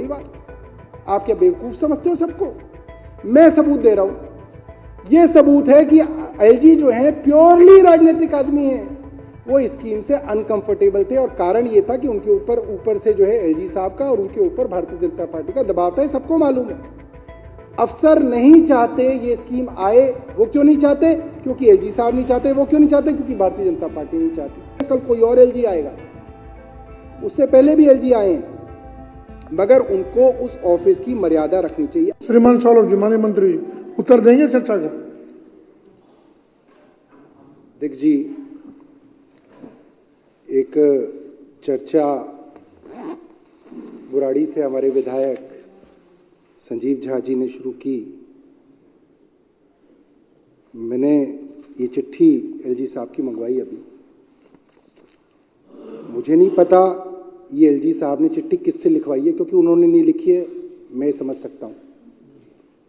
भाई वाह, आप क्या बेवकूफ समझते हो सबको? मैं सबूत दे रहा हूं। ये सबूत है कि एलजी जो है प्योरली राजनीतिक आदमी है। वो स्कीम से अनकंफर्टेबल थे और कारण ये था कि उनके ऊपर से जो है एलजी साहब का और उनके ऊपर भारतीय जनता पार्टी का दबाव था, सबको मालूम है। अफसर नहीं चाहते ये स्कीम आए। वो क्यों नहीं चाहते? क्योंकि एलजी साहब नहीं चाहते। वो क्यों नहीं चाहते? क्योंकि भारतीय जनता पार्टी नहीं चाहती। कल कोई और एलजी आएगा, उससे पहले भी एलजी आए हैं, मगर उनको उस ऑफिस की मर्यादा रखनी चाहिए। श्रीमान सौरभ जी, माननीय मंत्री उत्तर देंगे चर्चा का? देख जी, एक चर्चा बुराड़ी से हमारे विधायक संजीव झा जी ने शुरू की। मैंने ये चिट्ठी एलजी साहब की मंगवाई अभी। मुझे नहीं पता ये एलजी साहब ने चिट्ठी किससे लिखवाई है, क्योंकि उन्होंने नहीं लिखी है, मैं समझ सकता हूँ।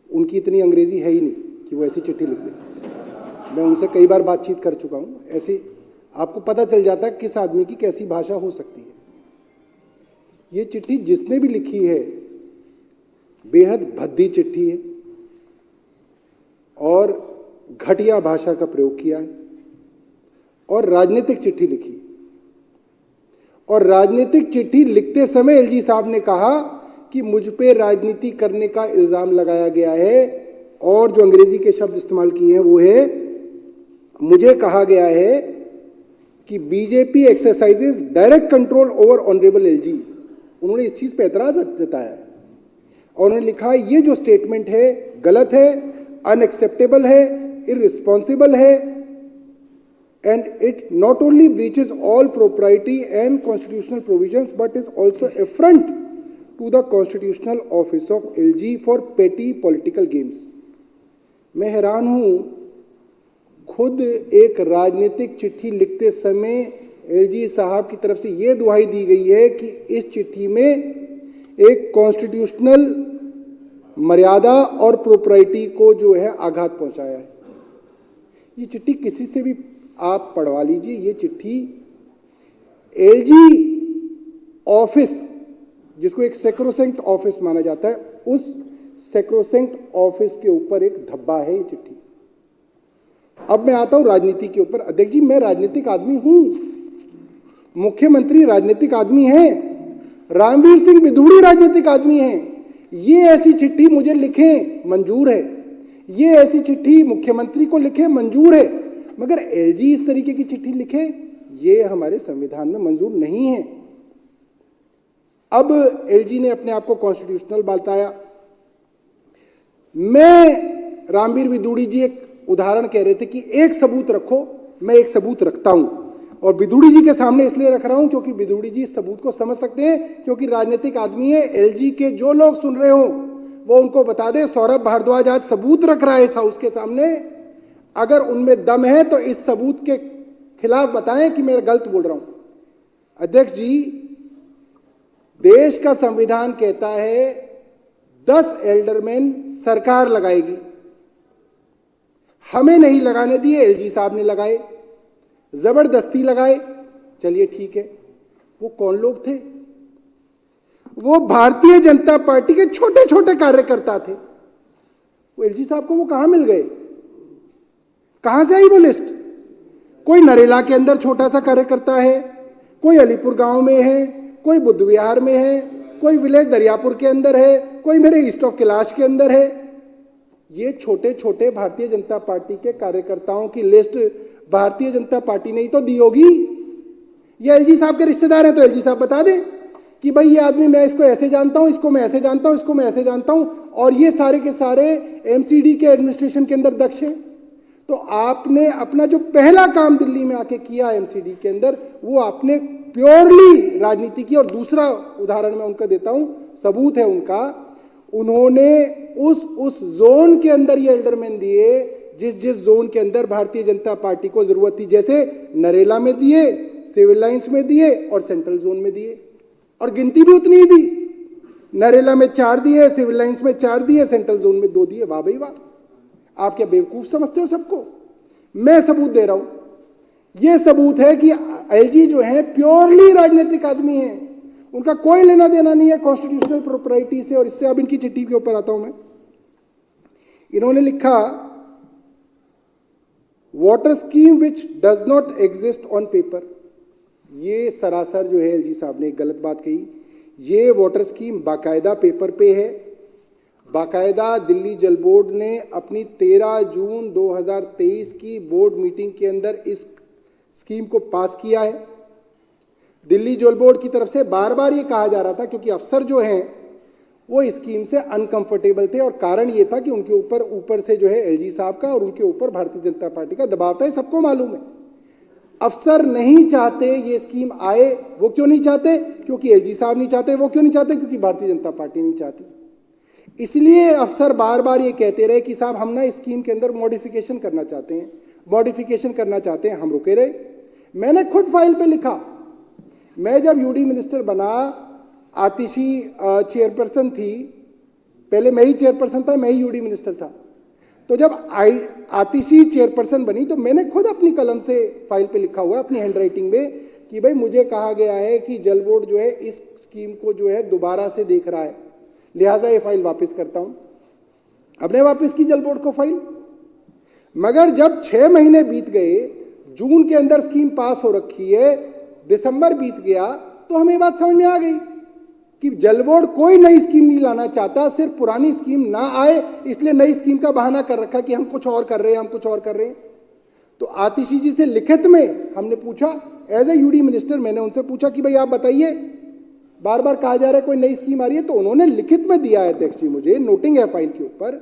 उनकी इतनी अंग्रेजी है ही नहीं कि वो ऐसी चिट्ठी लिख दे। मैं उनसे कई बार बातचीत कर चुका हूँ। ऐसे आपको पता चल जाता है किस आदमी की कैसी भाषा हो सकती है। ये चिट्ठी जिसने भी लिखी है बेहद भद्दी चिट्ठी है और घटिया भाषा का प्रयोग किया है और राजनीतिक चिट्ठी लिखी। और राजनीतिक चिट्ठी लिखते समय एलजी साहब ने कहा कि मुझ पे राजनीति करने का इल्जाम लगाया गया है, और जो अंग्रेजी के शब्द इस्तेमाल किए हैं वो है, मुझे कहा गया है कि BJP exercises direct control over honourable LG. उन्होंने इस चीज पे एतराज जताया है और उन्होंने लिखा ये जो स्टेटमेंट है गलत है, अनएक्सेप्टेबल है, इररिस्पॉन्सिबल है, and it not only breaches all propriety and constitutional provisions but is also affront to the constitutional office of LG for petty political games। मैं हैरान हूं, खुद एक राजनीतिक चिट्ठी लिखते समय एलजी साहब की तरफ से यह दुहाई दी गई है कि इस चिट्ठी में एक कॉन्स्टिट्यूशनल मर्यादा और प्रोप्राइटी को जो है आघात पहुंचाया है। ये चिट्ठी किसी से भी आप पढ़वा लीजिए। ये चिट्ठी एलजी ऑफिस, जिसको एक सेक्रोसेंट ऑफिस माना जाता है, उस सेक्रोसेंट ऑफिस के ऊपर एक धब्बा है ये चिट्ठी। अब मैं आता हूं राजनीति के ऊपर। अध्यक्ष जी, मैं राजनीतिक आदमी हूं, मुख्यमंत्री राजनीतिक आदमी हैं, रामवीर सिंह विधूड़ी राजनीतिक आदमी हैं। ये ऐसी चिट्ठी मुझे लिखें मंजूर है, ये ऐसी चिट्ठी मुख्यमंत्री को लिखे मंजूर है, मगर एलजी इस तरीके की चिट्ठी लिखे ये हमारे संविधान में मंजूर नहीं है। अब एलजी ने अपने आप को कॉन्स्टिट्यूशनल बताया। मैं रामवीर विधूड़ी जी एक उदाहरण कह रहे थे कि एक सबूत रखो, मैं एक सबूत रखता हूं और विधूड़ी जी के सामने इसलिए रख रहा हूं क्योंकि विधूड़ी जी इस सबूत को समझ सकते हैं, क्योंकि राजनीतिक आदमी है। एलजी के जो लोग सुन रहे हो वो उनको बता दे, सौरभ भारद्वाज आज सबूत रख रहा है इस हाउस के सामने। अगर उनमें दम है तो इस सबूत के खिलाफ बताएं कि मैं गलत बोल रहा हूं। अध्यक्ष जी, देश का संविधान कहता है 10 एल्डरमैन सरकार लगाएगी। हमें नहीं लगाने दिए, एलजी साहब ने लगाए, जबरदस्ती लगाए। चलिए ठीक है, वो कौन लोग थे? वो भारतीय जनता पार्टी के छोटे छोटे कार्यकर्ता थे। वो एलजी साहब को वो कहां मिल गए? कहां से आई वो लिस्ट? कोई नरेला के अंदर छोटा सा कार्यकर्ता है, कोई अलीपुर गांव में है, कोई बुद्ध विहार में है, कोई विलेज दरियापुर के अंदर है, कोई मेरे ईस्ट ऑफ कैलाश के अंदर है। ये छोटे छोटे भारतीय जनता पार्टी के कार्यकर्ताओं की लिस्ट भारतीय जनता पार्टी ने ही तो दी होगी। ये एलजी साहब के रिश्तेदार हैं तो एलजी साहब बता दें कि भाई ये आदमी, मैं इसको ऐसे जानता हूं, इसको मैं ऐसे जानता हूं, इसको मैं ऐसे जानता हूं, और ये सारे के सारे एमसीडी के एडमिनिस्ट्रेशन के अंदर दक्ष हैं। तो आपने अपना जो पहला काम दिल्ली में आके किया एमसीडी के अंदर, वो आपने प्योरली राजनीति की। और दूसरा उदाहरण मैं उनका देता हूं, सबूत है उनका, उन्होंने उस जोन के अंदर ये एल्डरमैन दिए जिस जोन के अंदर भारतीय जनता पार्टी को जरूरत थी। जैसे नरेला में दिए, सिविल लाइंस में दिए और सेंट्रल जोन में दिए, और गिनती भी उतनी ही दी। नरेला में 4 दिए, सिविल लाइंस में 4 दिए, सेंट्रल जोन में 2 दिए। वाह भाई वाह, आप क्या बेवकूफ समझते हो सबको? मैं सबूत दे रहा हूं। यह सबूत है कि एलजी जो है प्योरली राजनीतिक आदमी है। उनका कोई लेना देना नहीं है कॉन्स्टिट्यूशनल प्रॉपर्टी से। और इससे अब इनकी चिट्ठी के ऊपर आता हूं मैं। इन्होंने लिखा, water scheme which does not exist on paper. ये सरासर जो है एलजी साहब ने एक गलत बात कही। ये वाटर स्कीम बाकायदा पेपर पे है। बाकायदा दिल्ली जल बोर्ड ने अपनी 13 जून 2023 की बोर्ड मीटिंग के अंदर इस स्कीम को पास किया है। दिल्ली जल बोर्ड की तरफ से बार बार ये कहा जा रहा था, क्योंकि अफसर जो हैं वो इस स्कीम से अनकंफर्टेबल थे, और कारण ये था कि उनके ऊपर से जो है एलजी साहब का और उनके ऊपर भारतीय जनता पार्टी का दबाव था। ये सबको मालूम है। अफसर नहीं चाहते ये स्कीम आए। वो क्यों नहीं चाहते? क्योंकि एलजी साहब नहीं चाहते। वो क्यों नहीं चाहते? क्योंकि भारतीय जनता पार्टी नहीं चाहती। इसलिए अफसर बार बार ये कहते रहे कि साहब हम ना इस स्कीम के अंदर मॉडिफिकेशन करना चाहते हैं, मॉडिफिकेशन करना चाहते हैं। हम रुके रहे। मैंने खुद फाइल पे लिखा। मैं जब यूडी मिनिस्टर बना, आतिशी चेयरपर्सन थी, पहले मैं ही चेयरपर्सन था, मैं ही यूडी मिनिस्टर था। तो जब आतिशी चेयरपर्सन बनी तो मैंने खुद अपनी कलम से फाइल पे लिखा हुआ अपनी हैंडराइटिंग में कि भाई मुझे कहा गया है कि जल बोर्ड जो है इस स्कीम को जो है दोबारा से देख रहा है, लिहाजा ये फाइल वापस करता हूं। हमने वापस की जल बोर्ड को फाइल। मगर जब 6 महीने बीत गए, जून के अंदर स्कीम पास हो रखी है, दिसंबर बीत गया, तो हमें बात समझ में आ गई कि जल बोर्ड कोई नई स्कीम नहीं लाना चाहता, सिर्फ पुरानी स्कीम ना आए इसलिए नई स्कीम का बहाना कर रखा कि हम कुछ और कर रहे हैं, हम कुछ और कर रहे हैं। तो आतिशी जी से लिखित में हमने पूछा, एज ए यूडी मिनिस्टर मैंने उनसे पूछा कि भाई आप बताइए, बार बार कहा जा रहा है कोई नई स्कीम आ रही है। तो उन्होंने लिखित में दिया है अध्यक्ष जी, मुझे नोटिंग है फाइल के ऊपर,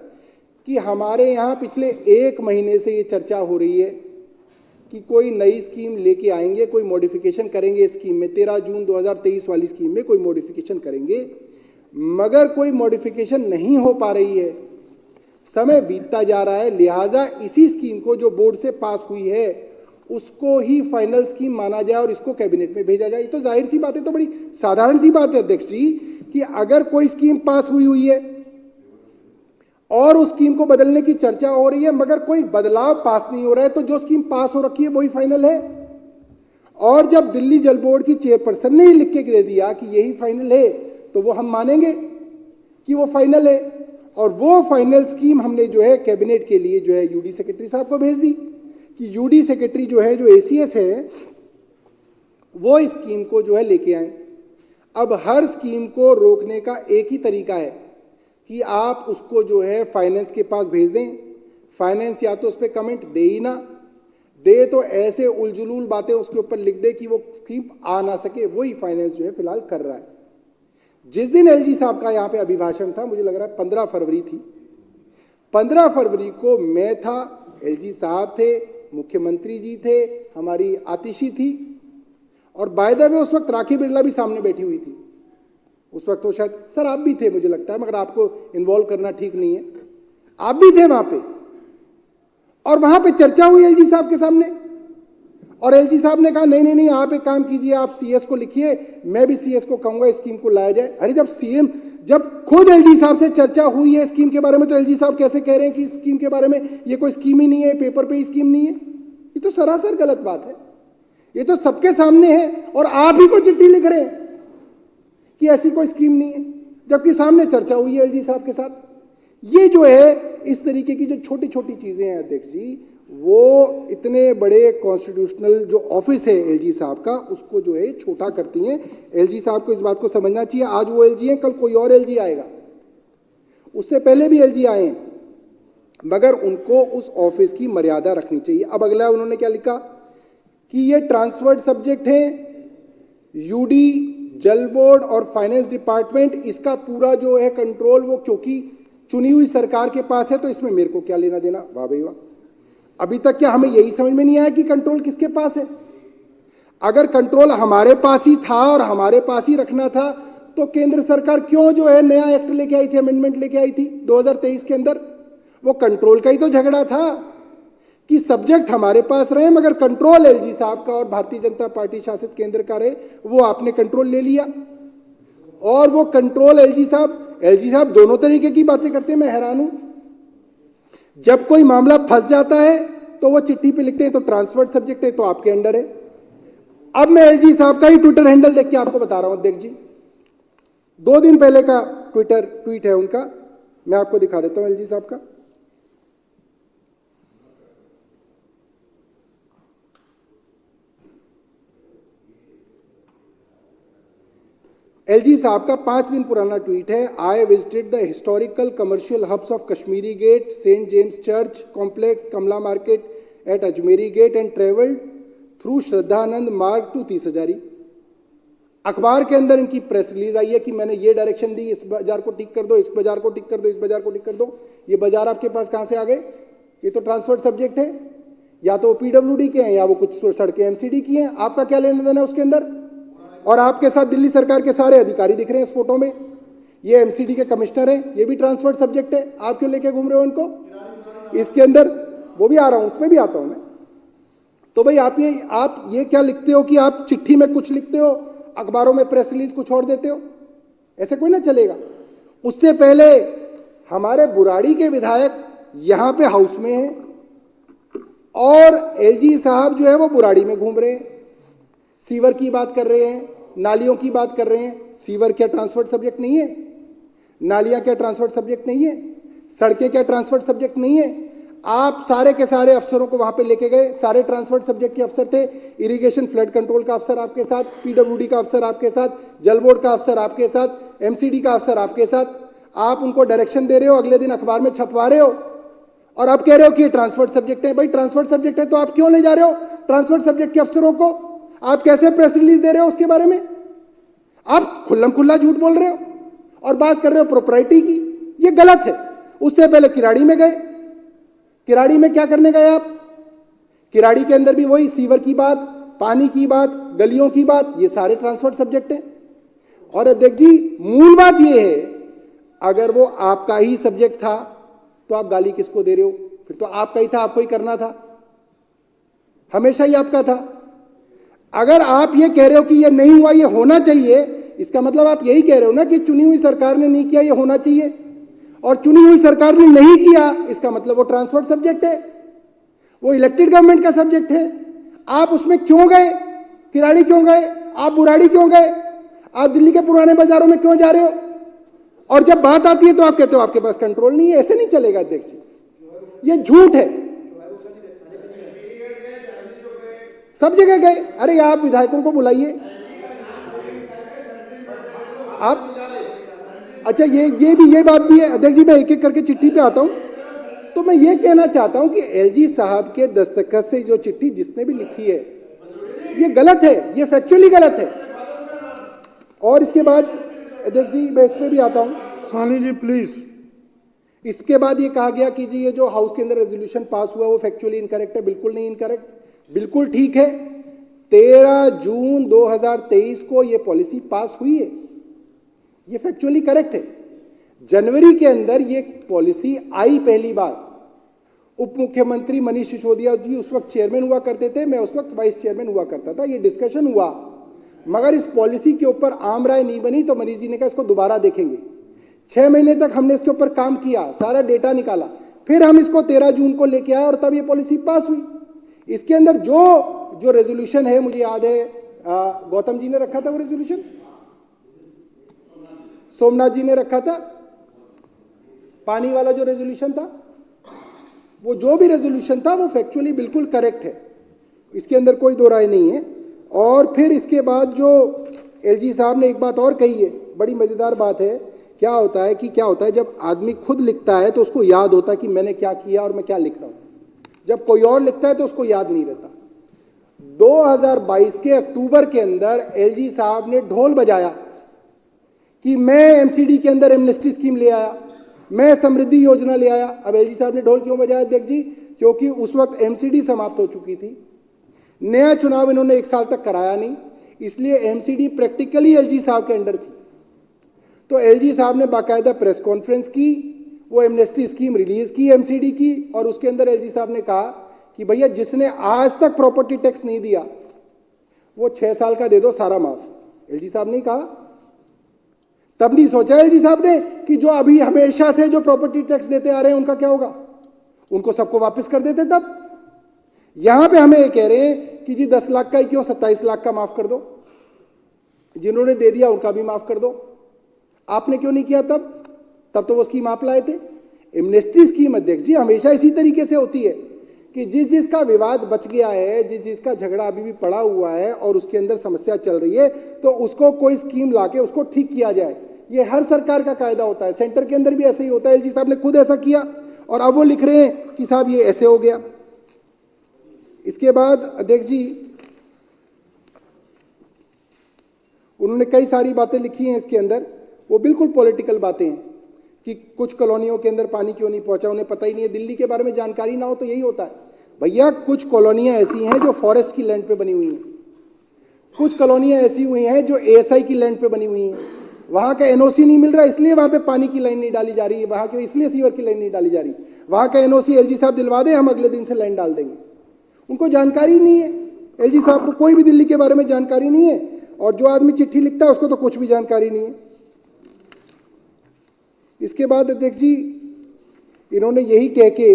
कि हमारे यहाँ पिछले 1 महीने से ये चर्चा हो रही है कि कोई नई स्कीम लेके आएंगे, कोई मॉडिफिकेशन करेंगे स्कीम में, 13 जून 2023 वाली स्कीम में कोई मॉडिफिकेशन करेंगे, मगर कोई मॉडिफिकेशन नहीं हो पा रही है। समय बीतता जा रहा है, लिहाजा इसी स्कीम को जो बोर्ड से पास हुई है उसको ही फाइनल स्कीम माना जाए और इसको कैबिनेट में भेजा जाए। तो जाहिर सी बात है, तो बड़ी साधारण सी बात है अध्यक्ष जी, कि अगर कोई स्कीम पास हुई है और उस स्कीम को बदलने की चर्चा हो रही है मगर कोई बदलाव पास नहीं हो रहा है, तो जो स्कीम पास हो रखी है वही फाइनल है। और जब दिल्ली जल बोर्ड की चेयरपर्सन ने लिख के दे दिया कि यही फाइनल है, तो वो हम मानेंगे कि वो फाइनल है। और वो फाइनल स्कीम हमने जो है कैबिनेट के लिए जो है यूडी सेक्रेटरी साहब को भेज दी कि यूडी सेक्रेटरी जो है, जो एसीएस है, वो इस स्कीम को जो है लेके आए। अब हर स्कीम को रोकने का एक ही तरीका है कि आप उसको जो है फाइनेंस के पास भेज दें। फाइनेंस या तो उस पर कमेंट दे ही ना दे, तो ऐसे उलझुलूल बातें उसके ऊपर लिख दे कि वो स्कीम आ ना सके। वही फाइनेंस जो है फिलहाल कर रहा है। जिस दिन एलजी साहब का यहाँ पे अभिभाषण था, मुझे लग रहा है 15 फरवरी थी, 15 फरवरी को मैं था, एलजी साहब थे, मुख्यमंत्री जी थे, हमारी आतिशी थी, और बाय द वे उस वक्त राखी बिरला भी सामने बैठी हुई थी। उस वक्त तो शायद सर आप भी थे मुझे लगता है, मगर आपको इन्वॉल्व करना ठीक नहीं है, आप भी थे वहां पे। और वहां पे चर्चा हुई एलजी साहब के सामने, और एलजी साहब ने कहा नहीं नहीं नहीं, आप एक काम कीजिए, आप सीएस को लिखिए, मैं भी सीएस को कहूंगा इस स्कीम को लाया जाए। अरे जब खुद एलजी साहब से चर्चा हुई है स्कीम के बारे में, तो एलजी साहब कैसे कह रहे हैं कि इस स्कीम के बारे में ये कोई स्कीम ही नहीं है, पेपर पे ही स्कीम नहीं है? ये तो सरासर गलत बात है। ये तो सबके सामने है, और आप ही को चिट्ठी लिख रहे हैं कि ऐसी कोई स्कीम नहीं है, जबकि सामने चर्चा हुई है एलजी साहब के साथ। ये जो है इस तरीके की जो छोटी छोटी चीजें हैं अध्यक्ष जी, वो इतने बड़े कॉन्स्टिट्यूशनल जो ऑफिस है एलजी साहब का, उसको जो है छोटा करती हैं। एलजी साहब को इस बात को समझना चाहिए। आज वो एलजी है, कल कोई और एलजी आएगा, उससे पहले भी एलजी आए हैं, मगर उनको उस ऑफिस की मर्यादा रखनी चाहिए। अब अगला उन्होंने क्या लिखा कि ये ट्रांसफर्ड सब्जेक्ट है, यूडी, जल बोर्ड और फाइनेंस डिपार्टमेंट, इसका पूरा जो है कंट्रोल वो क्योंकि चुनी हुई सरकार के पास है, तो इसमें मेरे को क्या लेना देना। वाह भाई वाह। अभी तक क्या हमें यही समझ में नहीं आया कि कंट्रोल किसके पास है? अगर कंट्रोल हमारे पास ही था और हमारे पास ही रखना था, तो केंद्र सरकार क्यों जो है नया एक्ट लेके आई थी, अमेंडमेंट लेके आई थी 2023 के अंदर? वो कंट्रोल का ही तो झगड़ा था कि सब्जेक्ट हमारे पास रहे मगर कंट्रोल एलजी साहब का और भारतीय जनता पार्टी शासित केंद्र का रहे। वो आपने कंट्रोल ले लिया, और वो कंट्रोल एलजी साहब दोनों तरीके की बातें करते हैं। मैं हैरान हूं, जब कोई मामला फंस जाता है तो वो चिट्ठी पे लिखते हैं तो ट्रांसफर्ड सब्जेक्ट है, तो आपके अंडर है। अब मैं एलजी साहब का ही ट्विटर हैंडल देख के आपको बता रहा हूं अध्यक्ष जी, 2 दिन पहले का ट्वीट है उनका, मैं आपको दिखा देता हूं एलजी साहब का। एलजी साहब का 5 दिन पुराना ट्वीट है। I visited the historical commercial hubs of Kashmiri Gate, Saint James Church complex, Kamla Market at Ajmeri Gate and travelled through Shraddhanand Marg to 30 Hazari. अखबार के अंदर इनकी प्रेस रिलीज आई है कि मैंने ये डायरेक्शन दी, इस बाजार को ठीक कर दो, इस बाजार को ठीक कर दो, इस बाजार को ठीक कर दो। ये बाजार आपके पास कहां से आ गए? ये तो ट्रांसफर्ड सब्जेक्ट है, या तो पीडब्ल्यूडी के हैं या वो कुछ सड़कें एमसीडी की हैं। आपका क्या लेना देना है उसके अंदर? और आपके साथ दिल्ली सरकार के सारे अधिकारी दिख रहे हैं इस फोटो में। ये एमसीडी के कमिश्नर हैं, ये भी ट्रांसफर्ड सब्जेक्ट है। आप क्यों लेके घूम रहे हो इनको? इसके अंदर वो भी आ रहा हूं, उसमें भी आता हूं मैं। तो भाई आप ये क्या लिखते हो कि आप चिट्ठी में कुछ लिखते हो, अखबारों में प्रेस रिलीज कुछ और देते हो? ऐसे कोई ना चलेगा। उससे पहले हमारे बुराड़ी के विधायक यहां पे हाउस में हैं और एलजी साहब जो है वो बुराड़ी में घूम रहे हैं, सीवर की बात कर रहे हैं, नालियों की बात कर रहे हैं। सीवर क्या ट्रांसफर्ड सब्जेक्ट नहीं है? नालियां क्या ट्रांसफर्ड सब्जेक्ट नहीं है? सड़कें क्या ट्रांसफर्ड सब्जेक्ट नहीं है? आप सारे के सारे अफसरों को वहां पे लेके गए, सारे ट्रांसफर्ड सब्जेक्ट के अफसर थे। इरिगेशन फ्लड कंट्रोल का अफसर आपके साथ, पीडब्ल्यूडी का अफसर आपके साथ, जल बोर्ड का अफसर आपके साथ, एमसीडी का अफसर आपके साथ। आप उनको डायरेक्शन दे रहे हो, अगले दिन अखबार में छपवा रहे हो और आप कह रहे हो कि ये ट्रांसफर्ड सब्जेक्ट है। भाई ट्रांसफर्ड सब्जेक्ट है तो आप क्यों ले जा रहे हो ट्रांसफर्ड सब्जेक्ट के अफसरों को? आप कैसे प्रेस रिलीज दे रहे हो उसके बारे में? आप खुल्लम खुल्ला झूठ बोल रहे हो और बात कर रहे हो प्रॉपर्टी की। ये गलत है। उससे पहले किराड़ी में गए, किराड़ी में क्या करने गए आप? किराड़ी के अंदर भी वही सीवर की बात, पानी की बात, गलियों की बात, ये सारे ट्रांसफर्ड सब्जेक्ट हैं। और अध्यक्ष जी, मूल बात ये है, अगर वो आपका ही सब्जेक्ट था तो आप गाली किसको दे रहे हो? फिर तो आपका ही था, आपको ही करना था, हमेशा ही आपका था। अगर आप ये कह रहे हो कि ये नहीं हुआ, ये होना चाहिए, इसका मतलब आप यही कह रहे हो ना कि चुनी हुई सरकार ने नहीं किया, ये होना चाहिए। और चुनी हुई सरकार ने नहीं किया, इसका मतलब वो ट्रांसफर्ड सब्जेक्ट है, वो इलेक्टेड गवर्नमेंट का सब्जेक्ट है। आप उसमें क्यों गए? किराड़ी क्यों गए? आप बुराड़ी क्यों गए? आप दिल्ली के पुराने बाजारों में क्यों जा रहे हो? और जब बात आती है तो आप कहते हो आपके पास कंट्रोल नहीं है। ऐसे नहीं चलेगा अध्यक्ष जी, ये झूठ है। सब जगह गए। अरे आप विधायकों को बुलाइए आप। अच्छा ये बात भी है अध्यक्ष जी। मैं एक एक करके चिट्ठी पे आता हूं। तो मैं ये कहना चाहता हूं कि एलजी साहब के दस्तखत से जो चिट्ठी जिसने भी लिखी है ये गलत है, ये फैक्चुअली गलत है। और इसके बाद अध्यक्ष जी मैं इसमें भी आता हूं। सानी जी प्लीज। इसके बाद ये कहा गया कि जी ये जो हाउस के अंदर रेजोल्यूशन पास हुआ वो फैक्चुअली इनकरेक्ट है। बिल्कुल नहीं इनकरेक्ट, बिल्कुल ठीक है। 13 जून 2023 को ये पॉलिसी पास हुई है, ये फैक्चुअली करेक्ट है। जनवरी के अंदर ये पॉलिसी आई पहली बार। उप मुख्यमंत्री मनीष सिसोदिया जी उस वक्त चेयरमैन हुआ करते थे, मैं उस वक्त वाइस चेयरमैन हुआ करता था। ये डिस्कशन हुआ, मगर इस पॉलिसी के ऊपर आम राय नहीं बनी, तो मनीष जी ने कहा इसको दोबारा देखेंगे। 6 महीने तक हमने इसके ऊपर काम किया, सारा डेटा निकाला, फिर हम इसको 13 जून को लेके आए और तब ये पॉलिसी पास हुई। इसके अंदर जो रेजोल्यूशन है, मुझे याद है गौतम जी ने रखा था वो रेजोल्यूशन, सोमनाथ जी ने रखा था, पानी वाला जो रेजोल्यूशन था, वो जो भी रेजोल्यूशन था वो फैक्चुअली बिल्कुल करेक्ट है, इसके अंदर कोई दो राय नहीं है। और फिर इसके बाद जो एलजी साहब ने एक बात और कही है, बड़ी मजेदार बात है। क्या होता है जब आदमी खुद लिखता है तो उसको याद होता है कि मैंने क्या किया और मैं क्या लिख रहा हूं। जब कोई और लिखता है तो उसको याद नहीं रहता। 2022 के अक्टूबर के अंदर एलजी साहब ने ढोल बजाया कि मैं एमसीडी के अंदर एमनेस्टी स्कीम ले आया, मैं समृद्धि योजना ले आया। अब एलजी साहब ने ढोल क्यों बजाया अध्यक्ष जी? क्योंकि उस वक्त एमसीडी समाप्त हो चुकी थी, नया चुनाव इन्होंने 1 साल तक कराया नहीं, इसलिए एमसीडी प्रैक्टिकली एलजी साहब के अंडर थी। तो एलजी साहब ने बाकायदा प्रेस कॉन्फ्रेंस की, वो एमनेस्टी स्कीम रिलीज की एमसीडी की, और उसके अंदर एलजी साहब ने कहा कि भैया जिसने आज तक प्रॉपर्टी टैक्स नहीं दिया वो 6 साल का दे दो सारा माफ। एलजी साहब ने कहा, तब नहीं सोचा एलजी साहब ने कि जो अभी हमेशा से जो प्रॉपर्टी टैक्स देते आ रहे हैं उनका क्या होगा, उनको सबको वापस कर देते। तब यहां पे हमें ये कह रहे हैं कि जी 10 लाख का ही क्यों 27 लाख का माफ कर दो, जिन्होंने दे दिया उनका भी माफ कर दो। आपने क्यों नहीं किया तब तो वो स्कीम आप लाए थे। एमनेस्टी स्कीम अध्यक्ष जी हमेशा इसी तरीके से होती है कि जिसका विवाद बच गया है, जिसका झगड़ा अभी भी पड़ा हुआ है और उसके अंदर समस्या चल रही है, तो उसको कोई स्कीम लाके उसको ठीक किया जाए। ये हर सरकार का कायदा होता है, सेंटर के अंदर भी ऐसे ही होता है। एलजी साहब ने खुद ऐसा किया और अब वो लिख रहे हैं कि साहब ये ऐसे हो गया। इसके बाद अध्यक्ष जी उन्होंने कई सारी बातें लिखी हैं इसके अंदर, वो बिल्कुल पॉलिटिकल बातें हैं कि कुछ कॉलोनियों के अंदर पानी क्यों नहीं पहुंचा, उन्हें पता ही नहीं है। दिल्ली के बारे में जानकारी ना हो तो यही होता है भैया। कुछ कॉलोनियां ऐसी हैं जो फॉरेस्ट की लैंड पे बनी हुई हैं, कुछ कॉलोनियां ऐसी हुई हैं जो एएसआई की लैंड पे बनी हुई हैं। वहां का एनओसी नहीं मिल रहा, इसलिए वहां पे पानी की लाइन नहीं डाली जा रही है, वहां के इसलिए सीवर की लाइन नहीं डाली जा रही। वहां का एनओसी एलजी साहब दिलवा दें, हम अगले दिन से लाइन डाल देंगे। उनको जानकारी नहीं है, एलजी साहब को कोई भी दिल्ली के बारे में जानकारी नहीं है, और जो आदमी चिट्ठी लिखता है उसको तो कुछ भी जानकारी नहीं है। इसके बाद अध्यक्ष जी इन्होंने यही कह के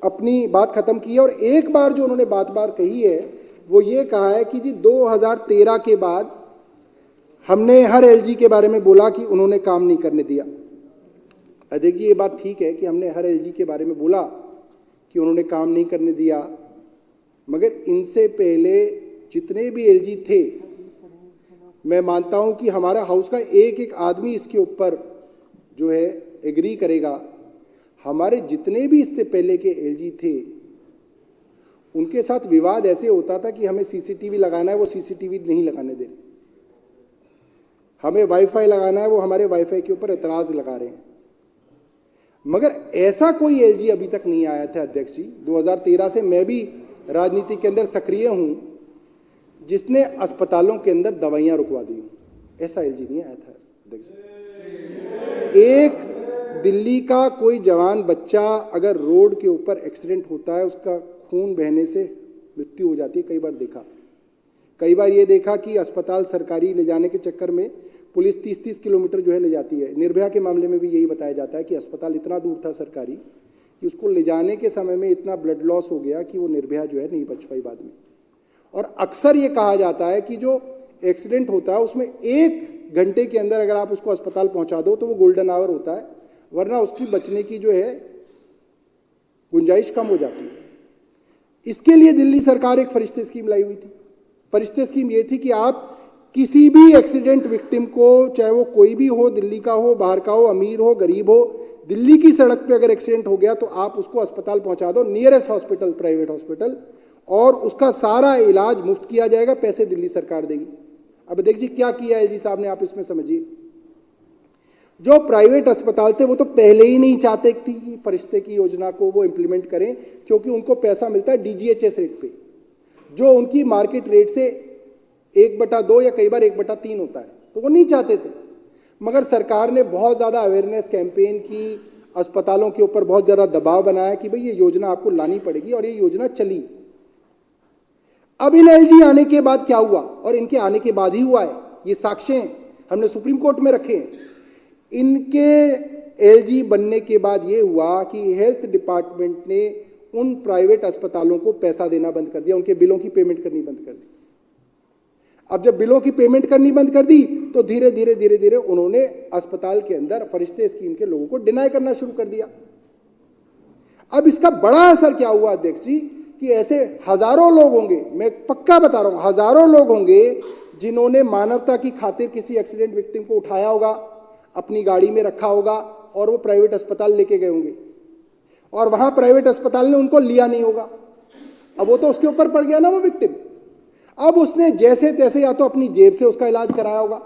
अपनी बात खत्म की है, और एक बार जो उन्होंने बार कही है वो ये कहा है कि जी 2013 के बाद हमने हर एलजी के बारे में बोला कि उन्होंने काम नहीं करने दिया। अध्यक्ष जी ये बात ठीक है कि हमने हर एलजी के बारे में बोला कि उन्होंने काम नहीं करने दिया, मगर इनसे पहले जितने भी एलजी थे, मैं मानता हूं कि हमारा हाउस का एक एक आदमी इसके ऊपर जो है एग्री करेगा, हमारे जितने भी इससे पहले के एलजी थे उनके साथ विवाद ऐसे होता था कि हमें सीसीटीवी लगाना है, वो सीसीटीवी नहीं लगाने दे रहे, हमें वाईफाई लगाना है, वो हमारे वाईफाई के ऊपर एतराज लगा रहे हैं। मगर ऐसा कोई एलजी अभी तक नहीं आया था अध्यक्ष जी, 2013 से मैं भी राजनीति के अंदर सक्रिय हूं, जिसने अस्पतालों के अंदर दवाइयां रुकवा दी। ऐसा एलजी नहीं आया था अध्यक्ष जी। एक दिल्ली का कोई जवान बच्चा अगर रोड के ऊपर एक्सीडेंट होता है, उसका खून बहने से मृत्यु हो जाती है। कई बार देखा, कई बार ये देखा कि अस्पताल सरकारी ले जाने के चक्कर में पुलिस 30-30 किलोमीटर जो है ले जाती है। निर्भया के मामले में भी यही बताया जाता है कि अस्पताल इतना दूर था सरकारी कि उसको ले जाने के समय में इतना ब्लड लॉस हो गया कि वो निर्भया जो है नहीं बच पाई बाद में। और अक्सर ये कहा जाता है कि जो एक्सीडेंट होता है उसमें 1 घंटे के अंदर अगर आप उसको अस्पताल पहुंचा दो तो वो गोल्डन आवर होता है, वरना उसकी बचने की जो है गुंजाइश कम हो जाती है। इसके लिए दिल्ली सरकार एक फरिश्ते स्कीम लाई हुई थी। फरिश्ते स्कीम ये थी कि आप किसी भी एक्सीडेंट विक्टिम को, चाहे वो कोई भी हो, दिल्ली का हो, बाहर का हो, अमीर हो, गरीब हो, दिल्ली की सड़क पे अगर एक्सीडेंट हो गया तो आप उसको अस्पताल पहुंचा दो, नियरेस्ट हॉस्पिटल, प्राइवेट हॉस्पिटल, और उसका सारा इलाज मुफ्त किया जाएगा, पैसे दिल्ली सरकार देगी। अब देखिए क्या किया एलजी साहब ने, आप इसमें समझिए। जो प्राइवेट अस्पताल थे वो तो पहले ही नहीं चाहते थी कि फरिश्ते की योजना को वो इंप्लीमेंट करें, क्योंकि उनको पैसा मिलता है डीजीएचएस रेट पे, जो उनकी मार्केट रेट से 1/2 या कई बार 1/3 होता है, तो वो नहीं चाहते थे। मगर सरकार ने बहुत ज़्यादा अवेयरनेस कैंपेन की, अस्पतालों के ऊपर बहुत ज़्यादा दबाव बनाया कि भाई ये योजना आपको लानी पड़ेगी, और ये योजना चली। अब इन एलजी आने के बाद क्या हुआ, और इनके आने के बाद ही हुआ है, ये साक्ष्य हैं, हमने सुप्रीम कोर्ट में रखे हैं। इनके एलजी बनने के बाद ये हुआ कि हेल्थ डिपार्टमेंट ने उन प्राइवेट अस्पतालों को पैसा देना बंद कर दिया, उनके बिलों की पेमेंट करनी बंद कर दी। अब जब बिलों की पेमेंट करनी बंद कर दी तो धीरे धीरे उन्होंने अस्पताल के अंदर फरिश्ते स्कीम के लोगों को डिनाई करना शुरू कर दिया। अब इसका बड़ा असर क्या हुआ अध्यक्ष जी, कि ऐसे हजारों लोग होंगे, मैं पक्का बता रहा हूं, हजारों लोग होंगे जिन्होंने मानवता की खातिर किसी एक्सीडेंट विक्टिम को उठाया होगा, अपनी गाड़ी में रखा होगा, और वो प्राइवेट अस्पताल लेके गए होंगे, और वहां प्राइवेट अस्पताल ने उनको लिया नहीं होगा। अब वो तो उसके ऊपर पड़ गया ना वो विक्टिम। अब उसने जैसे तैसे या तो अपनी जेब से उसका इलाज कराया होगा,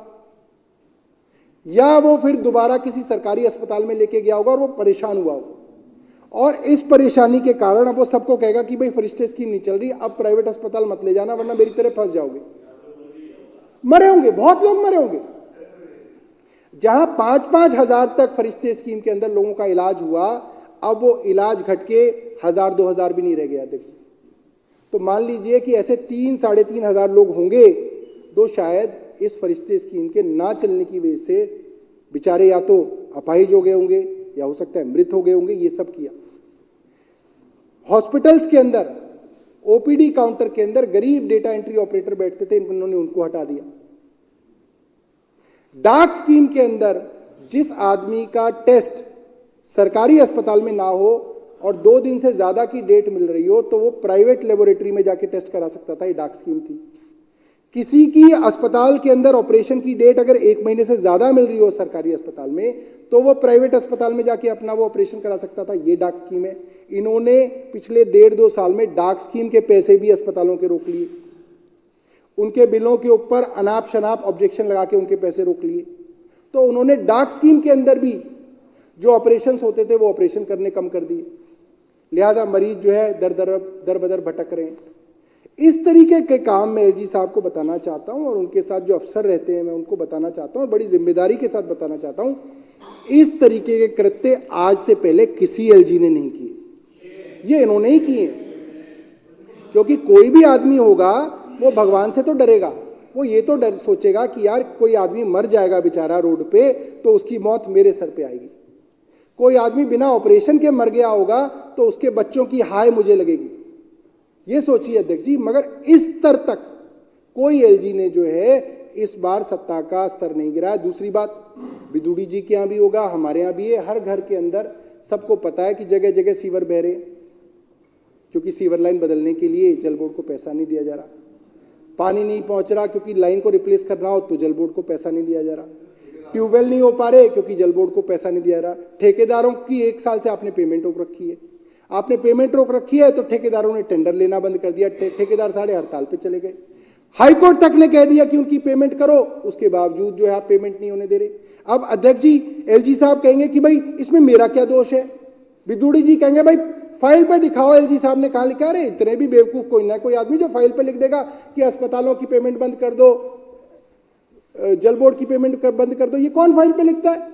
या वो फिर दोबारा किसी सरकारी अस्पताल में लेके गया होगा और वो परेशान हुआ होगा, और इस परेशानी के कारण अब वो सबको कहेगा कि भाई फरिश्ते स्कीम नहीं चल रही, अब प्राइवेट अस्पताल मत ले जाना वरना मेरी तरह फंस जाओगे। मरे होंगे, बहुत लोग मरे होंगे। जहां 5-5 हजार तक फरिश्ते स्कीम के अंदर लोगों का इलाज हुआ, अब वो इलाज घट के 1000-2000 हजार भी नहीं रह गया। देखिए, तो मान लीजिए कि ऐसे 3-3.5 हजार लोग होंगे जो शायद इस फरिश्ते स्कीम के ना चलने की वजह से बेचारे या तो अपाहिज हो गए होंगे, या हो सकता है मृत हो गए होंगे। ये सब किया। हॉस्पिटल्स के अंदर ओपीडी काउंटर के अंदर गरीब डेटा एंट्री ऑपरेटर बैठते थे, इन्होंने उनको हटा दिया। डाक स्कीम के अंदर जिस आदमी का टेस्ट सरकारी अस्पताल में ना हो और 2 दिन से ज्यादा की डेट मिल रही हो तो वो प्राइवेट लेबोरेटरी में जाके टेस्ट करा सकता था। ये डार्क स्कीम थी। किसी की अस्पताल के अंदर ऑपरेशन की डेट अगर 1 महीने से ज्यादा मिल रही हो सरकारी अस्पताल में तो वो प्राइवेट अस्पताल में जाके अपना वो ऑपरेशन करा सकता था। ये डार्क स्कीम है। इन्होंने पिछले 1.5-2 साल में डार्क स्कीम के पैसे भी अस्पतालों के रोक लिए, उनके बिलों के ऊपर अनाप शनाप ऑब्जेक्शन लगा के उनके पैसे रोक लिए। तो उन्होंने डार्क स्कीम के अंदर भी जो ऑपरेशंस होते थे वो ऑपरेशन करने कम कर दिए। लिहाजा मरीज जो है दर बदर भटक रहे हैं। इस तरीके के काम मैं एलजी साहब को बताना चाहता हूं और उनके साथ जो अफसर रहते हैं मैं उनको बताना चाहता हूं और बड़ी जिम्मेदारी के साथ बताना चाहता हूं, इस तरीके के कृत्य आज से पहले किसी एलजी ने नहीं किए। ये इन्होंने ही किए, क्योंकि कोई भी आदमी होगा वो भगवान से तो डरेगा। वो ये तो डर सोचेगा कि यार कोई आदमी मर जाएगा बेचारा रोड पे तो उसकी मौत मेरे सर पे आएगी। कोई आदमी बिना ऑपरेशन के मर गया होगा तो उसके बच्चों की हाय मुझे लगेगी। ये सोचिए अध्यक्ष जी। मगर इस स्तर तक कोई एलजी ने जो है इस बार सत्ता का स्तर नहीं गिराया। दूसरी बात, विदुड़ी जी के यहाँ भी होगा, हमारे यहाँ भी है। हर घर के अंदर सबको पता है कि जगह जगह सीवर बह रहे, क्योंकि सीवर लाइन बदलने के लिए जल बोर्ड को पैसा नहीं दिया जा रहा। पानी नहीं पहुंच रहा क्योंकि लाइन को रिप्लेस करना हो तो जल बोर्ड को पैसा नहीं दिया जा रहा। ट्यूबवेल नहीं हो पा रहे क्योंकि जल बोर्ड को पैसा नहीं दिया जा रहा। ठेकेदारों की 1 साल से आपने पेमेंट रोक रखी है। आपने पेमेंट रोक रखी है तो ठेकेदारों ने टेंडर लेना बंद कर दिया। ठेकेदार सारे हड़ताल पे चले गए। हाईकोर्ट तक ने कह दिया कि उनकी पेमेंट करो, उसके बावजूद जो है आप पेमेंट नहीं होने दे रहे। अब अध्यक्ष जी, एलजी साहब कहेंगे कि भाई इसमें मेरा क्या दोष है। विदुड़ी जी कहेंगे भाई फाइल पे दिखाओ एलजी साहब ने कहां लिखा। अरे इतने भी बेवकूफ कोई ना कोई आदमी जो फाइल पे लिख देगा कि अस्पतालों की पेमेंट बंद कर दो, जल बोर्ड की पेमेंट बंद कर दो। ये कौन फाइल पे लिखता है?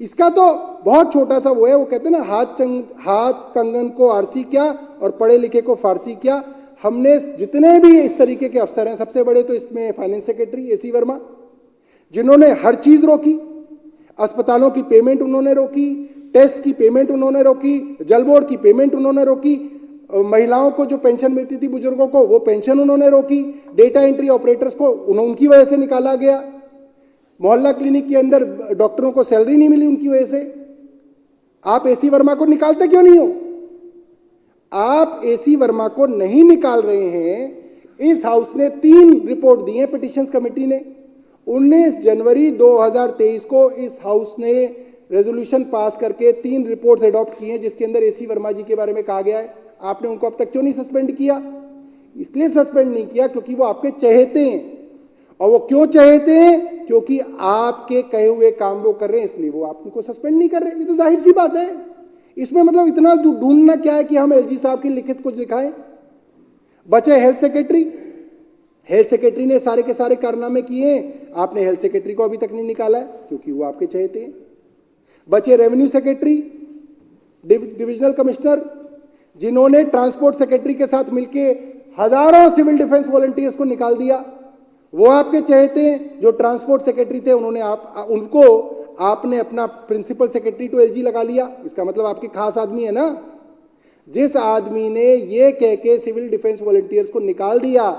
इसका तो बहुत छोटा सा वो है, वो कहते हैं ना हाथ कंगन को आरसी क्या और पढ़े लिखे को फारसी क्या। हमने जितने भी इस तरीके के अफसर हैं, सबसे बड़े तो इसमें फाइनेंस सेक्रेटरी एसी वर्मा, जिन्होंने हर चीज रोकी। अस्पतालों की पेमेंट उन्होंने रोकी, टेस्ट की पेमेंट उन्होंने रोकी, जल बोर्ड की पेमेंट उन्होंने रोकी, महिलाओं को जो पेंशन मिलती थी बुजुर्गों को वो पेंशन उन्होंने रोकी, डेटा एंट्री ऑपरेटर्स को उनकी वजह से निकाला गया, मोहल्ला क्लिनिक के अंदर डॉक्टरों को सैलरी नहीं मिली उनकी वजह से। आप एसी वर्मा को निकालते क्यों नहीं हो? आप एसी वर्मा को नहीं निकाल रहे हैं। इस हाउस ने 3 रिपोर्ट दी है पिटिशंस कमेटी ने। 19 जनवरी 2023 को इस हाउस ने रेजोल्यूशन पास करके 3 रिपोर्ट्स अडॉप्ट की हैं जिसके अंदर एसी वर्मा जी के बारे में कहा गया है। आपने उनको अब तक क्यों नहीं सस्पेंड किया? इसलिए सस्पेंड नहीं किया क्योंकि वो आपके चहेते हैं। और वो क्यों चहेते हैं? क्योंकि आपके कहे हुए काम वो कर रहे हैं, इसलिए वो आप उनको सस्पेंड नहीं कर रहे। ये तो जाहिर सी बात है। इसमें मतलब इतना ढूंढना क्या है कि हम एलजी साहब की लिखित कुछ दिखाएं। बचे हेल्थ सेक्रेटरी। हेल्थ सेक्रेटरी ने सारे के सारे कारनामे किए, आपने हेल्थ सेक्रेटरी को अभी तक नहीं निकाला है क्योंकि वो आपके चहेते हैं। बचे रेवेन्यू सेक्रेटरी, डिविजनल कमिश्नर, जिन्होंने ट्रांसपोर्ट सेक्रेटरी के साथ मिलकर हजारों सिविल डिफेंस वॉलंटियर्स को निकाल दिया, वो आपके चहेते हैं। जो ट्रांसपोर्ट सेक्रेटरी थे उन्होंने उनको आपने अपना प्रिंसिपल सेक्रेटरी टू एलजी लगा लिया। इसका मतलब आपके खास आदमी है ना। जिस आदमी ने ये कह के सिविल डिफेंस वॉलंटियर्स को निकाल दिया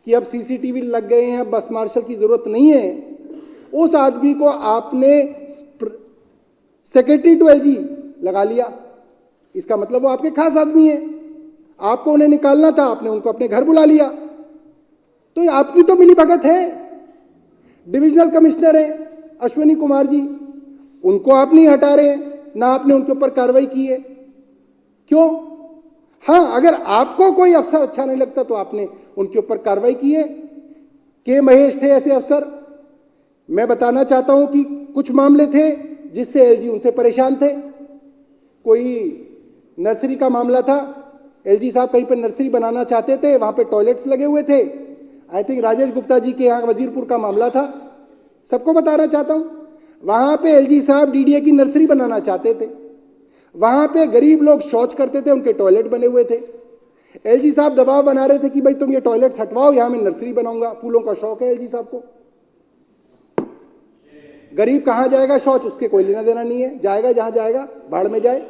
कि अब सीसीटीवी लग गए हैं, अब बस मार्शल की जरूरत नहीं है, उस आदमी को आपने सेक्रेटरी टू एलजी लगा लिया। इसका मतलब वो आपके खास आदमी है। आपको उन्हें निकालना था, आपने उनको अपने घर बुला लिया। तो ये आपकी तो मिली भगत है। डिविजनल कमिश्नर है अश्विनी कुमार जी, उनको आप नहीं हटा रहे, ना आपने उनके ऊपर कार्रवाई की है। क्यों? हाँ, अगर आपको कोई अफसर अच्छा नहीं लगता तो आपने उनके ऊपर कार्रवाई की है। के महेश थे ऐसे अफसर। मैं बताना चाहता हूं कि कुछ मामले थे जिससे एलजी उनसे परेशान थे। कोई नर्सरी का मामला था, एलजी साहब कहीं पर नर्सरी बनाना चाहते थे, वहां पे टॉयलेट्स लगे हुए थे। आई थिंक राजेश गुप्ता जी के यहाँ वजीरपुर का मामला था, सबको बताना चाहता हूं। वहां पे एलजी साहब डीडीए की नर्सरी बनाना चाहते थे। वहां पे गरीब लोग शौच करते थे, उनके टॉयलेट बने हुए थे। एलजी साहब दबाव बना रहे थे कि भाई तुम ये टॉयलेट्स हटवाओ, यहां मैं नर्सरी बनाऊंगा। फूलों का शौक है एलजी साहब को। गरीब कहां जाएगा शौच, उसके कोई लेना देना नहीं है, जाएगा जहां जाएगा, भाड़ में जाए।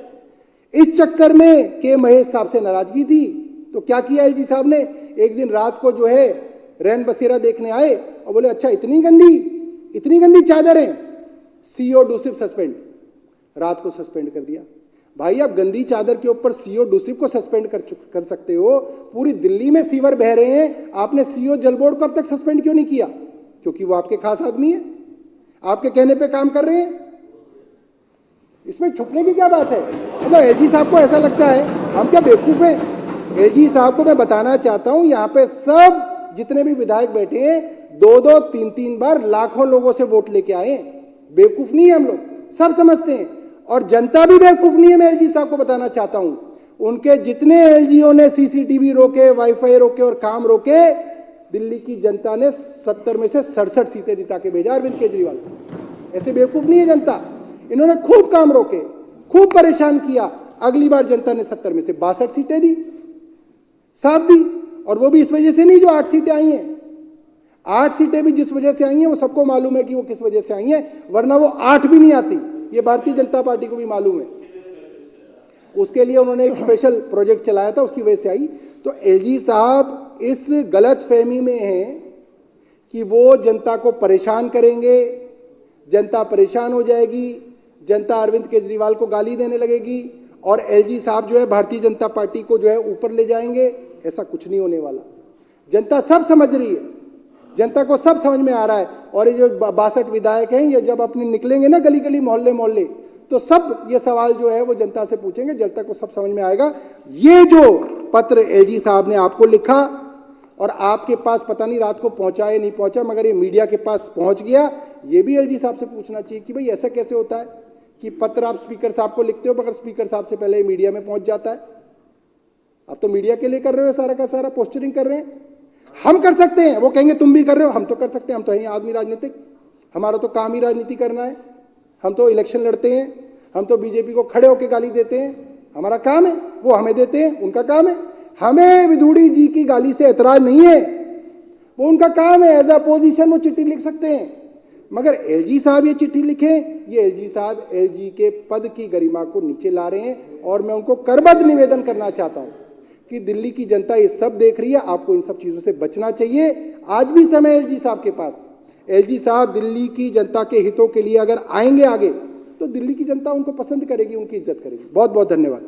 इस चक्कर में के महेश साहब से नाराजगी थी तो क्या किया एलजी साहब ने, एक दिन रात को जो है रैन बसेरा देखने आए और बोले अच्छा इतनी गंदी चादर है, सीईओ डूसिफ सस्पेंड, रात को सस्पेंड कर दिया। भाई आप गंदी चादर के ऊपर सीईओ डूसिफ को सस्पेंड कर सकते हो, पूरी दिल्ली में सीवर बह रहे हैं, आपने सीईओ जल बोर्ड को अब तक सस्पेंड क्यों नहीं किया? क्योंकि वो आपके खास आदमी है, आपके कहने पे काम कर रहे हैं। इसमें छुपने की क्या बात है? मतलब एलजी साहब को ऐसा लगता है हम क्या बेवकूफ हैं? एलजी साहब को मैं बताना चाहता हूं, यहां पे सब जितने भी विधायक बैठे हैं 2-2, 3-3 बार लाखों लोगों से वोट लेके आए। बेवकूफ नहीं है हम लोग, सब समझते हैं। और जनता भी बेवकूफ नहीं है, मैं एलजी साहब को बताना चाहता हूं। उनके जितने एलजीओ ने सीसीटीवी रोके, वाईफाई रोके और काम रोके, दिल्ली की जनता ने 70 में से 67 सीटें जिता के भेजा अरविंद केजरीवाल को। ऐसे बेवकूफ नहीं है जनता। इन्होंने खूब काम रोके, खूब परेशान किया। अगली बार जनता ने 70 में से 62 सीटें दी, साफ दी। और वो भी इस वजह से नहीं जो 8 सीटें आई हैं। 8 सीटें भी जिस वजह से आई हैं वो सबको मालूम है कि वो किस वजह से आई हैं, वरना वो 8 भी नहीं आती। ये भारतीय जनता पार्टी को भी मालूम है। उसके लिए उन्होंने एक स्पेशल प्रोजेक्ट चलाया था, उसकी वजह से आई। तो एलजी साहब इस गलत फहमी में हैं कि वो जनता को परेशान करेंगे, जनता परेशान हो जाएगी, जनता अरविंद केजरीवाल को गाली देने लगेगी और एलजी साहब जो है भारतीय जनता पार्टी को जो है ऊपर ले जाएंगे। ऐसा कुछ नहीं होने वाला। जनता सब समझ रही है, जनता को सब समझ में आ रहा है। और ये जो 62 विधायक हैं, ये जब अपने निकलेंगे ना गली गली मोहल्ले मोहल्ले, तो सब ये सवाल जो है वो जनता से पूछेंगे, जनता को सब समझ में आएगा। ये जो पत्र एलजी साहब ने आपको लिखा और आपके पास पता नहीं रात को पहुंचा या नहीं पहुंचा, मगर ये मीडिया के पास पहुंच गया, ये भी एलजी साहब से पूछना चाहिए कि भाई ऐसा कैसे होता है कि पत्र आप स्पीकर साहब को लिखते हो मगर स्पीकर साहब से पहले मीडिया में पहुंच जाता है। आप तो मीडिया के लिए कर रहे हो, सारा का सारा पोस्टरिंग कर रहे हैं। हम कर सकते हैं, वो कहेंगे तुम भी कर रहे हो, हम तो कर सकते हैं, हम तो हैं आदमी राजनीतिक, हमारा तो काम ही राजनीति करना है। हम तो इलेक्शन लड़ते हैं, हम तो बीजेपी को खड़े होकर गाली देते हैं, हमारा काम है। वो हमें देते हैं, उनका काम है। हमें विधूड़ी जी की गाली से एतराज नहीं है, वो उनका काम है। एज अपोजिशन वो चिट्ठी लिख सकते हैं, मगर एलजी साहब ये चिट्ठी लिखे, ये एलजी साहब एलजी के पद की गरिमा को नीचे ला रहे हैं। और मैं उनको करबद्ध निवेदन करना चाहता हूं कि दिल्ली की जनता ये सब देख रही है, आपको इन सब चीजों से बचना चाहिए। आज भी समय एलजी साहब के पास। एलजी साहब दिल्ली की जनता के हितों के लिए अगर आएंगे आगे, तो दिल्ली की जनता उनको पसंद करेगी, उनकी इज्जत करेगी। बहुत बहुत धन्यवाद।